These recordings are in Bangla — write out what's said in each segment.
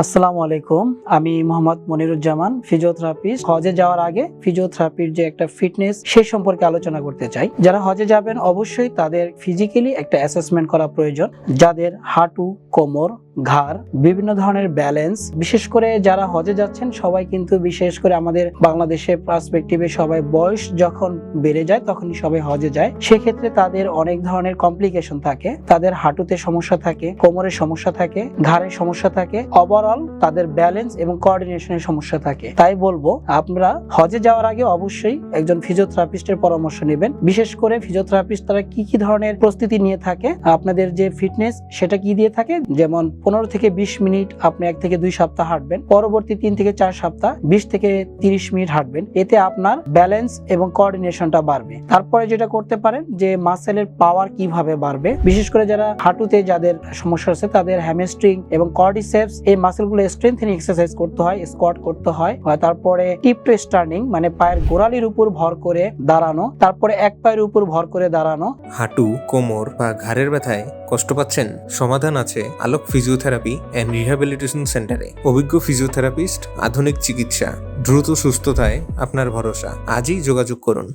আসসালামু আলাইকুম। আমি মোহাম্মদ মনিরুজ্জামান, ফিজিওথেরাপিস্ট। হজে যাওয়ার আগে ফিজিওথেরাপির যে একটা ফিটনেস সে সম্পর্কে আলোচনা করতে চাই। যারা হজে যাবেন অবশ্যই তাদের ফিজিক্যালি একটা অ্যাসেসমেন্ট করা প্রয়োজন। যাদের হাঁটু, কোমর, ঘাড়, বিভিন্ন ধরনের ব্যালেন্স, বিশেষ করে যারা হজে যাচ্ছেন সবাই কিন্তু বিশেষ করে আমাদের বাংলাদেশের পার্সপেক্টিভে সবাই বয়স যখন বেড়ে যায় তখনই সবাই হজে যায়। সেক্ষেত্রে তাদের অনেক ধরনের কমপ্লিকেশন থাকে। তাদের হাঁটুতে সমস্যা থাকে, কোমরের সমস্যা থাকে, ঘাড়ের সমস্যা থাকে, ওভারঅল তাদের ব্যালেন্স এবং কোঅর্ডিনেশনের সমস্যা থাকে। তাই বলবো আপনারা হজে যাওয়ার আগে অবশ্যই একজন ফিজিওথেরাপিস্টের পরামর্শ নেবেন। বিশেষ করে ফিজিওথেরাপিস্ট তারা কি ধরনের প্রস্তুতি নিয়ে থাকে, আপনাদের যে ফিটনেস সেটা কি দিয়ে থাকে, যেমন 15 থেকে 20 মিনিট আপনি 1 থেকে 2 সপ্তাহ হাঁটবেন, পরবর্তী 3 থেকে 4 সপ্তাহ 20 থেকে 30 মিনিট হাঁটবেন। এতে আপনার ব্যালেন্স এবং কোঅর্ডিনেশনটা বাড়বে। তারপরে যেটা করতে পারেন যে মাসেলের পাওয়ার কিভাবে বাড়বে, বিশেষ করে যারা হাঁটুতে যাদের সমস্যা আছে তাদের হ্যামস্ট্রিং এবং কোয়াড্রিসেপস এই মাসেলগুলো স্ট্রেংথেনিং এক্সারসাইজ করতে হয়, স্কোয়াট করতে হয়। তারপরে টিপ টু স্ট্যান্ডিং মানে পায়ের গোড়ালির উপর ভর করে দাঁড়ানো, তারপরে এক পায়ের উপর ভর করে দাঁড়ানো। হাঁটু, কোমর বা ঘাড়ের ব্যথায় কষ্ট পাচ্ছেন? সমাধান আছে আলোক ফিজিওথেরাপি অ্যান্ড রিহ্যাবিলিটেশন সেন্টারে। অভিজ্ঞ ফিজিওথেরাপিস্ট, আধুনিক চিকিৎসা, দ্রুত সুস্থতায় আপনার ভরসা। আজই যোগাযোগ করুন।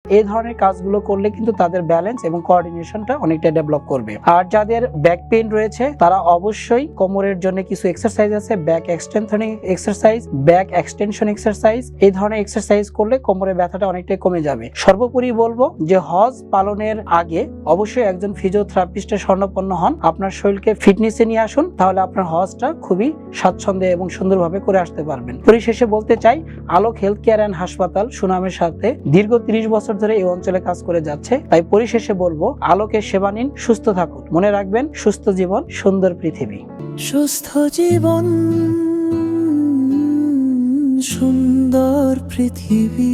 এই ধরনের কাজগুলো করলে কিন্তু তাদের ব্যালেন্স এবং কোঅর্ডিনেশনটা অনেকটা ডেভেলপ করবে। আর যাদের ব্যাক পেইন রয়েছে তারা অবশ্যই কোমরের জন্য কিছু এক্সারসাইজ আছে, back extension exercise, back extension exercise. এই ধরনের এক্সারসাইজ করলে কোমরের ব্যথাটা অনেকটাই কমে যাবে। সর্বোপরি বলবো যে হজ পালনের আগে অবশ্যই একজন ফিজিওথেরাপিস্টের শরণাপন্ন হন। আপনার শরীরকে ফিটনেসে নিয়ে আসুন, তাহলে আপনার হজটা খুবই স্বাচ্ছন্দ্যে এবং সুন্দরভাবে করে আসতে পারবেন। পরিশেষে বলতে চাই, আলোক হেলথ কেয়ার অ্যান্ড হাসপাতাল সুনামের সাথে দীর্ঘ 30 বছর ধরে এই অঞ্চলে কাজ করে যাচ্ছে। তাই পরিশেষে বলবো, আলোকের সেবা নিন, সুস্থ থাকুন। মনে রাখবেন, সুস্থ জীবন সুন্দর পৃথিবী। সুস্থ জীবন সুন্দর পৃথিবী।